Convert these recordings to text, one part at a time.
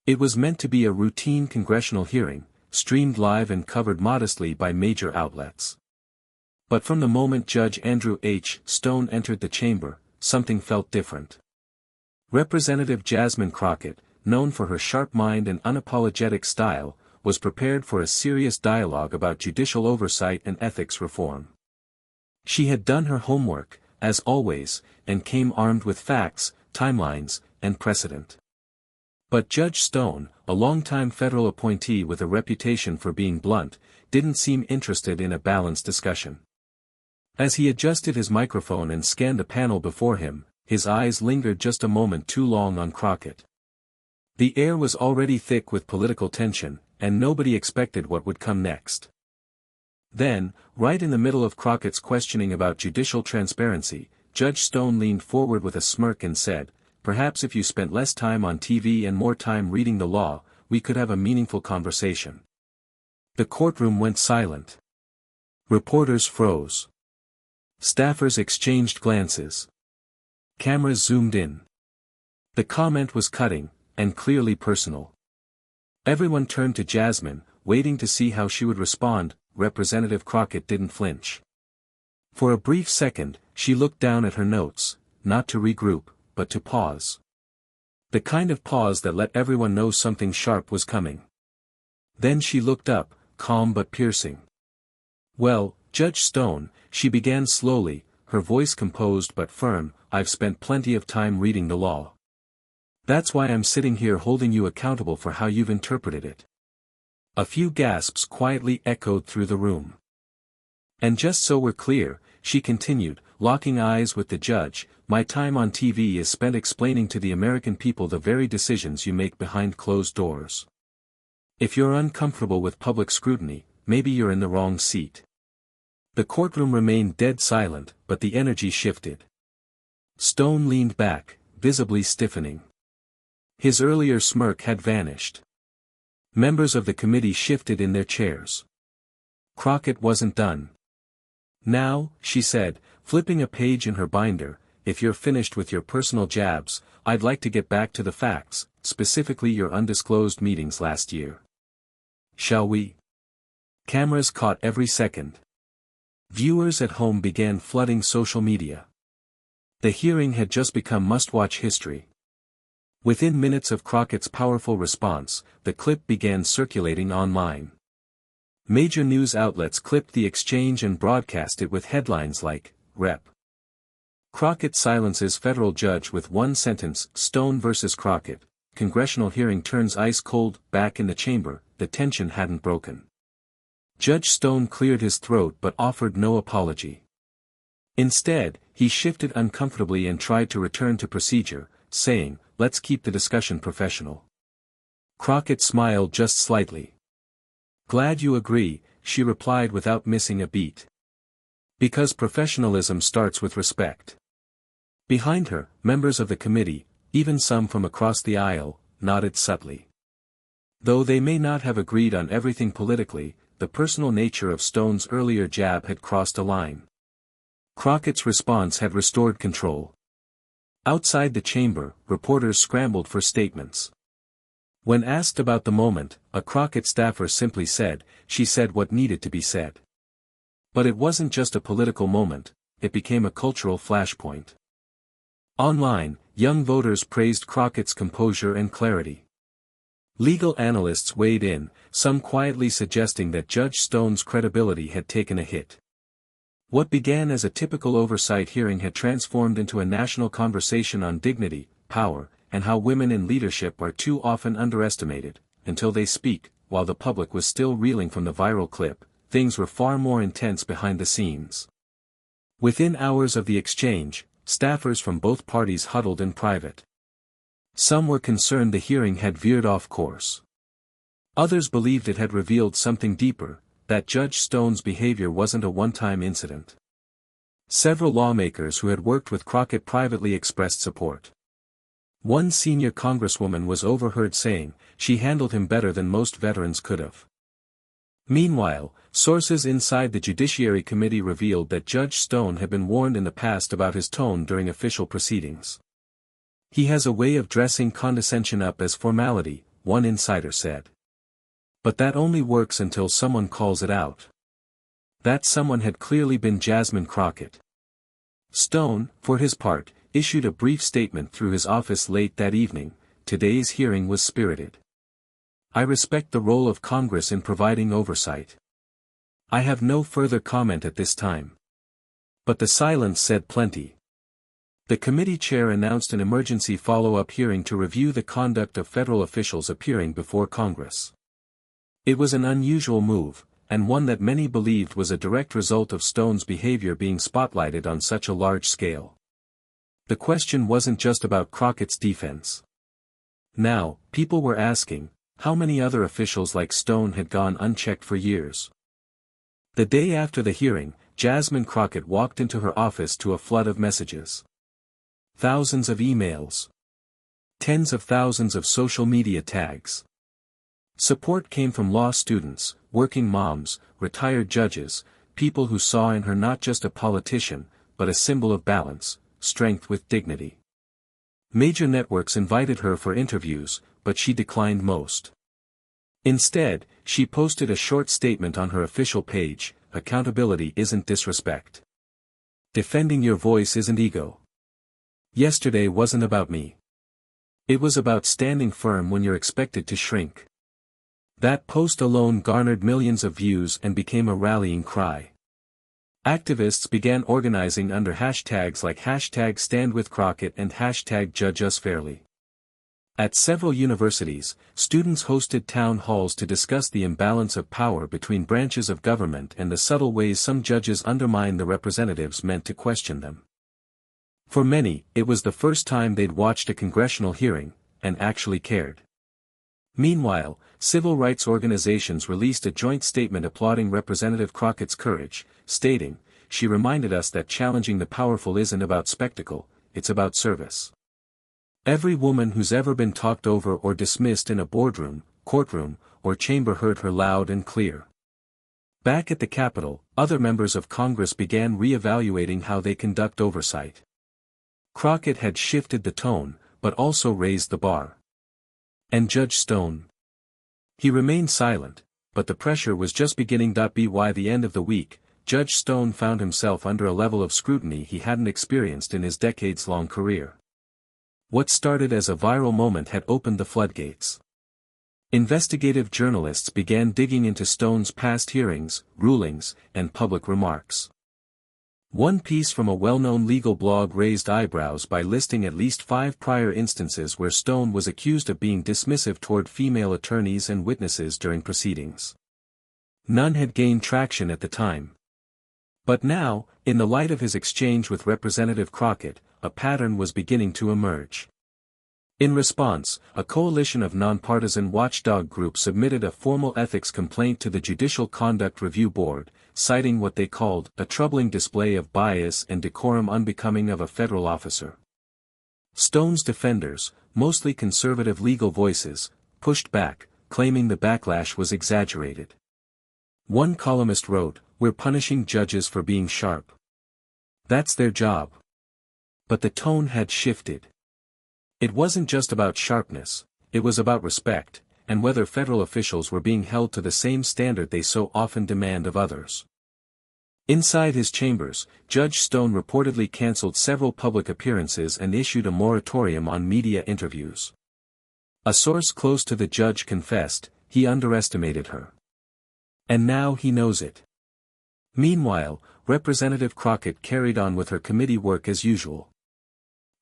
It was meant to be a routine congressional hearing, streamed live and covered modestly by major outlets. But from the moment Judge Andrew H. Stone entered the chamber, something felt different. Representative Jasmine Crockett, known for her sharp mind and unapologetic style, was prepared for a serious dialogue about judicial oversight and ethics reform. She had done her homework, as always, and came armed with facts, timelines, and precedent. But Judge Stone, a longtime federal appointee with a reputation for being blunt, didn't seem interested in a balanced discussion. As he adjusted his microphone and scanned the panel before him, his eyes lingered just a moment too long on Crockett. The air was already thick with political tension, and nobody expected what would come next. Then, right in the middle of Crockett's questioning about judicial transparency, Judge Stone leaned forward with a smirk and said, "Perhaps if you spent less time on TV and more time reading the law, we could have a meaningful conversation." The courtroom went silent. Reporters froze. Staffers exchanged glances. Cameras zoomed in. The comment was cutting, and clearly personal. Everyone turned to Jasmine, waiting to see how she would respond. Representative Crockett didn't flinch. For a brief second, she looked down at her notes, not to regroup, but to pause. The kind of pause that let everyone know something sharp was coming. Then she looked up, calm but piercing. "Well, Judge Stone," she began slowly, her voice composed but firm, "I've spent plenty of time reading the law. That's why I'm sitting here holding you accountable for how you've interpreted it." A few gasps quietly echoed through the room. "And just so we're clear," she continued, locking eyes with the judge, "my time on TV is spent explaining to the American people the very decisions you make behind closed doors. If you're uncomfortable with public scrutiny, maybe you're in the wrong seat." The courtroom remained dead silent, but the energy shifted. Stone leaned back, visibly stiffening. His earlier smirk had vanished. Members of the committee shifted in their chairs. Crockett wasn't done. "Now," she said, flipping a page in her binder, "if you're finished with your personal jabs, I'd like to get back to the facts, specifically your undisclosed meetings last year. Shall we?" Cameras caught every second. Viewers at home began flooding social media. The hearing had just become must-watch history. Within minutes of Crockett's powerful response, the clip began circulating online. Major news outlets clipped the exchange and broadcast it with headlines like, "Rep. Crockett silences federal judge with one sentence." Stone vs. Crockett, congressional hearing turns ice cold. Back in the chamber, the tension hadn't broken. Judge Stone cleared his throat but offered no apology. Instead, he shifted uncomfortably and tried to return to procedure, saying, "Let's keep the discussion professional." Crockett smiled just slightly. "Glad you agree," she replied without missing a beat. "Because professionalism starts with respect." Behind her, members of the committee, even some from across the aisle, nodded subtly. Though they may not have agreed on everything politically, the personal nature of Stone's earlier jab had crossed a line. Crockett's response had restored control. Outside the chamber, reporters scrambled for statements. When asked about the moment, a Crockett staffer simply said, "She said what needed to be said." But it wasn't just a political moment, it became a cultural flashpoint. Online, young voters praised Crockett's composure and clarity. Legal analysts weighed in, some quietly suggesting that Judge Stone's credibility had taken a hit. What began as a typical oversight hearing had transformed into a national conversation on dignity, power, and how women in leadership are too often underestimated. Until they speak, while the public was still reeling from the viral clip, things were far more intense behind the scenes. Within hours of the exchange, staffers from both parties huddled in private. Some were concerned the hearing had veered off course. Others believed it had revealed something deeper, that Judge Stone's behavior wasn't a one-time incident. Several lawmakers who had worked with Crockett privately expressed support. One senior congresswoman was overheard saying, "She handled him better than most veterans could have." Meanwhile, sources inside the Judiciary Committee revealed that Judge Stone had been warned in the past about his tone during official proceedings. "He has a way of dressing condescension up as formality," one insider said. But that only works until someone calls it out. That someone had clearly been Jasmine Crockett. Stone, for his part, issued a brief statement through his office late that evening. Today's hearing was spirited. I respect the role of Congress in providing oversight. I have no further comment at this time. But the silence said plenty. The committee chair announced an emergency follow-up hearing to review the conduct of federal officials appearing before Congress. It was an unusual move, and one that many believed was a direct result of Stone's behavior being spotlighted on such a large scale. The question wasn't just about Crockett's defense. Now, people were asking, how many other officials like Stone had gone unchecked for years? The day after the hearing, Jasmine Crockett walked into her office to a flood of messages. Thousands of emails. Tens of thousands of social media tags. Support came from law students, working moms, retired judges, people who saw in her not just a politician, but a symbol of balance, strength with dignity. Major networks invited her for interviews, but she declined most. Instead, she posted a short statement on her official page: accountability isn't disrespect. Defending your voice isn't ego. Yesterday wasn't about me. It was about standing firm when you're expected to shrink. That post alone garnered millions of views and became a rallying cry. Activists began organizing under hashtags like #StandWithCrockett and #JudgeUsFairly. At several universities, students hosted town halls to discuss the imbalance of power between branches of government and the subtle ways some judges undermine the representatives meant to question them. For many, it was the first time they'd watched a congressional hearing, and actually cared. Meanwhile, civil rights organizations released a joint statement applauding Representative Crockett's courage, stating, "She reminded us that challenging the powerful isn't about spectacle, it's about service." Every woman who's ever been talked over or dismissed in a boardroom, courtroom, or chamber heard her loud and clear. Back at the Capitol, other members of Congress began re-evaluating how they conduct oversight. Crockett had shifted the tone, but also raised the bar. And Judge Stone? He remained silent, but the pressure was just beginning. By the end of the week, Judge Stone found himself under a level of scrutiny he hadn't experienced in his decades-long career. What started as a viral moment had opened the floodgates. Investigative journalists began digging into Stone's past hearings, rulings, and public remarks. One piece from a well-known legal blog raised eyebrows by listing at least 5 prior instances where Stone was accused of being dismissive toward female attorneys and witnesses during proceedings. None had gained traction at the time. But now, in the light of his exchange with Representative Crockett, a pattern was beginning to emerge. In response, a coalition of nonpartisan watchdog groups submitted a formal ethics complaint to the Judicial Conduct Review Board, citing what they called a troubling display of bias and decorum unbecoming of a federal officer. Stone's defenders, mostly conservative legal voices, pushed back, claiming the backlash was exaggerated. One columnist wrote, "We're punishing judges for being sharp. That's their job." But the tone had shifted. It wasn't just about sharpness, it was about respect, and whether federal officials were being held to the same standard they so often demand of others. Inside his chambers, Judge Stone reportedly canceled several public appearances and issued a moratorium on media interviews. A source close to the judge confessed, he underestimated her. And now he knows it. Meanwhile, Representative Crockett carried on with her committee work as usual.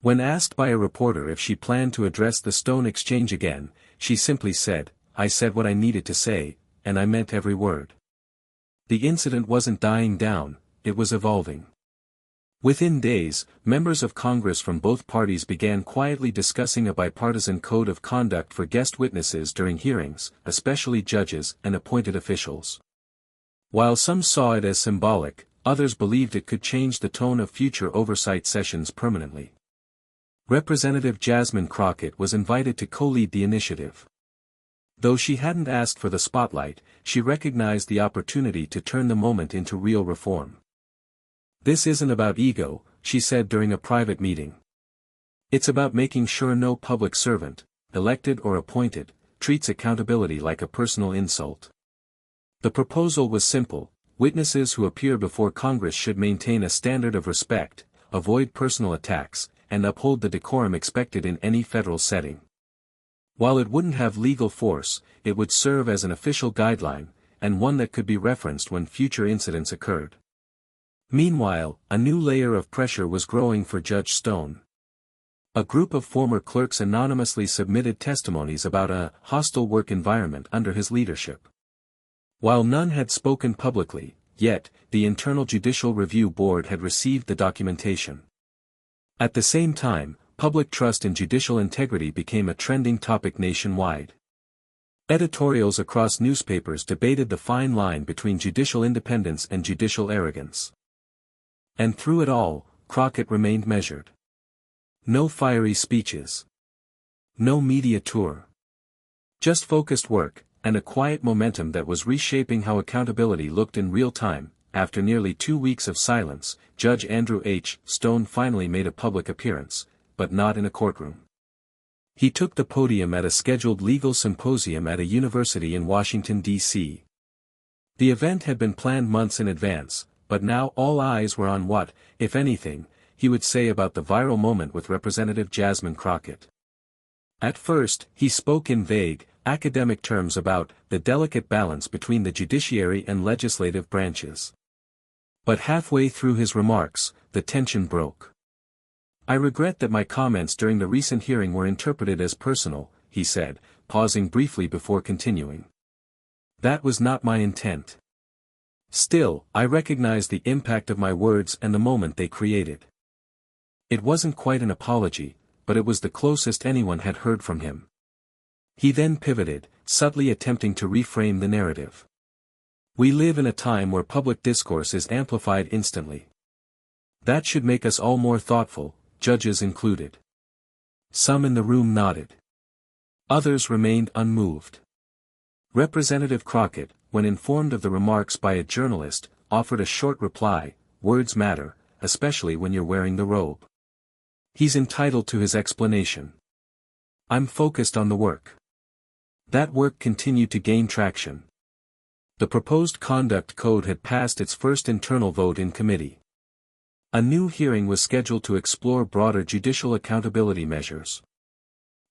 When asked by a reporter if she planned to address the Stone exchange again, she simply said, "I said what I needed to say, and I meant every word." The incident wasn't dying down, it was evolving. Within days, members of Congress from both parties began quietly discussing a bipartisan code of conduct for guest witnesses during hearings, especially judges and appointed officials. While some saw it as symbolic, others believed it could change the tone of future oversight sessions permanently. Representative Jasmine Crockett was invited to co-lead the initiative. Though she hadn't asked for the spotlight, she recognized the opportunity to turn the moment into real reform. "This isn't about ego," she said during a private meeting. "It's about making sure no public servant, elected or appointed, treats accountability like a personal insult. The proposal was simple: witnesses who appear before Congress should maintain a standard of respect, avoid personal attacks, and uphold the decorum expected in any federal setting. While it wouldn't have legal force, it would serve as an official guideline, and one that could be referenced when future incidents occurred. Meanwhile, a new layer of pressure was growing for Judge Stone. A group of former clerks anonymously submitted testimonies about a hostile work environment under his leadership. While none had spoken publicly, yet, the Internal Judicial Review Board had received the documentation. At the same time, public trust in judicial integrity became a trending topic nationwide. Editorials across newspapers debated the fine line between judicial independence and judicial arrogance. And through it all, Crockett remained measured. No fiery speeches. No media tour. Just focused work, and a quiet momentum that was reshaping how accountability looked in real time. After nearly 2 weeks of silence, Judge Andrew H. Stone finally made a public appearance, but not in a courtroom. He took the podium at a scheduled legal symposium at a university in Washington, D.C. The event had been planned months in advance, but now all eyes were on what, if anything, he would say about the viral moment with Representative Jasmine Crockett. At first, he spoke in vague, academic terms about the delicate balance between the judiciary and legislative branches. But halfway through his remarks, the tension broke. "I regret that my comments during the recent hearing were interpreted as personal," he said, pausing briefly before continuing. "That was not my intent. Still, I recognize the impact of my words and the moment they created." It wasn't quite an apology, but it was the closest anyone had heard from him. He then pivoted, subtly attempting to reframe the narrative. "We live in a time where public discourse is amplified instantly. That should make us all more thoughtful, judges included." Some in the room nodded. Others remained unmoved. Representative Crockett, when informed of the remarks by a journalist, offered a short reply: "Words matter, especially when you're wearing the robe. He's entitled to his explanation. I'm focused on the work." That work continued to gain traction. The proposed conduct code had passed its first internal vote in committee. A new hearing was scheduled to explore broader judicial accountability measures.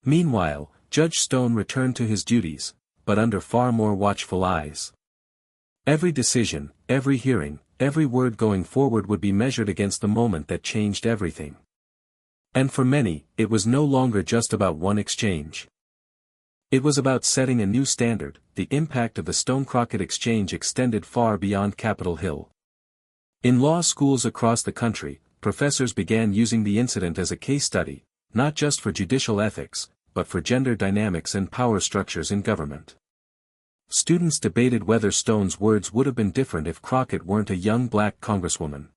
Meanwhile, Judge Stone returned to his duties, but under far more watchful eyes. Every decision, every hearing, every word going forward would be measured against the moment that changed everything. And for many, it was no longer just about one exchange. It was about setting a new standard. The impact of the Stone-Crockett exchange extended far beyond Capitol Hill. In law schools across the country, professors began using the incident as a case study, not just for judicial ethics, but for gender dynamics and power structures in government. Students debated whether Stone's words would have been different if Crockett weren't a young black congresswoman.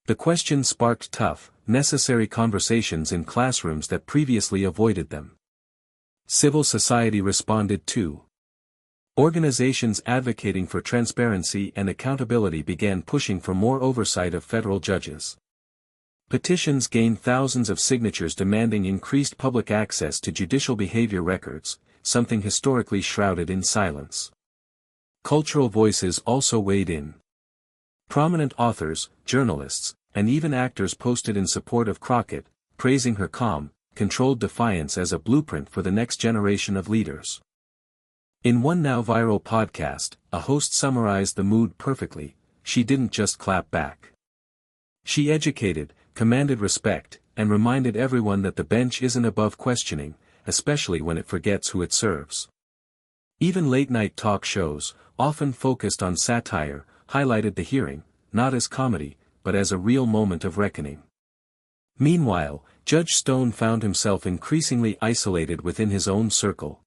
The question sparked tough, necessary conversations in classrooms that previously avoided them. Civil society responded too. Organizations advocating for transparency and accountability began pushing for more oversight of federal judges. Petitions gained thousands of signatures demanding increased public access to judicial behavior records, something historically shrouded in silence. Cultural voices also weighed in. Prominent authors, journalists, and even actors posted in support of Crockett, praising her calm, controlled defiance as a blueprint for the next generation of leaders. In one now viral podcast, a host summarized the mood perfectly: she didn't just clap back. She educated, commanded respect, and reminded everyone that the bench isn't above questioning, especially when it forgets who it serves. Even late-night talk shows, often focused on satire, highlighted the hearing, not as comedy, but as a real moment of reckoning. Meanwhile, Judge Stone found himself increasingly isolated within his own circle.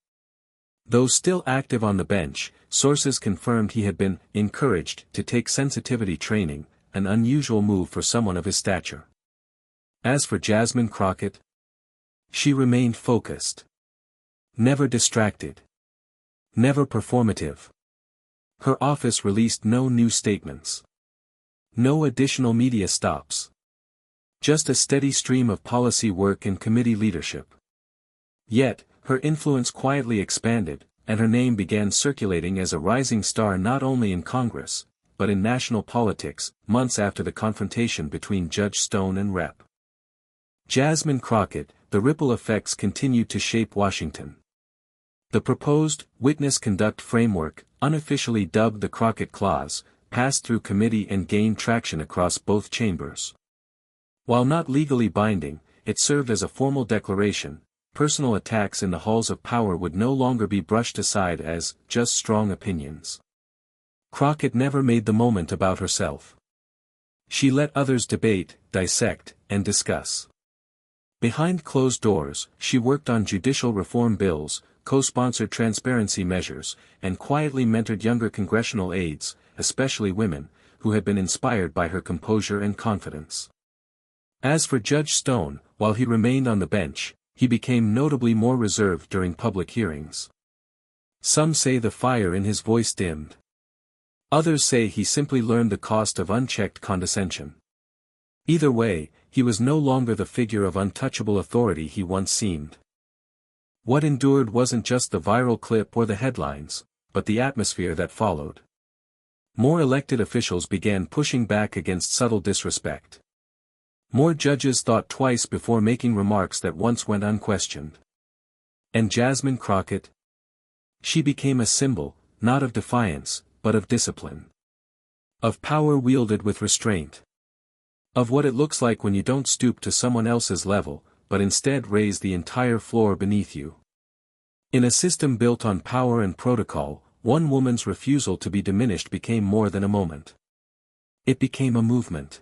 Though still active on the bench, sources confirmed he had been encouraged to take sensitivity training, an unusual move for someone of his stature. As for Jasmine Crockett, she remained focused. Never distracted. Never performative. Her office released no new statements. No additional media stops. Just a steady stream of policy work and committee leadership. Yet, her influence quietly expanded, and her name began circulating as a rising star not only in Congress, but in national politics, months after the confrontation between Judge Stone and Rep. Jasmine Crockett. The ripple effects continued to shape Washington. The proposed witness conduct framework, unofficially dubbed the Crockett Clause, passed through committee and gained traction across both chambers. While not legally binding, it served as a formal declaration. Personal attacks in the halls of power would no longer be brushed aside as just strong opinions. Crockett never made the moment about herself. She let others debate, dissect, and discuss. Behind closed doors, she worked on judicial reform bills, co-sponsored transparency measures, and quietly mentored younger congressional aides, especially women, who had been inspired by her composure and confidence. As for Judge Stone, while he remained on the bench, he became notably more reserved during public hearings. Some say the fire in his voice dimmed. Others say he simply learned the cost of unchecked condescension. Either way, he was no longer the figure of untouchable authority he once seemed. What endured wasn't just the viral clip or the headlines, but the atmosphere that followed. More elected officials began pushing back against subtle disrespect. More judges thought twice before making remarks that once went unquestioned. And Jasmine Crockett? She became a symbol, not of defiance, but of discipline. Of power wielded with restraint. Of what it looks like when you don't stoop to someone else's level, but instead raise the entire floor beneath you. In a system built on power and protocol, one woman's refusal to be diminished became more than a moment. It became a movement.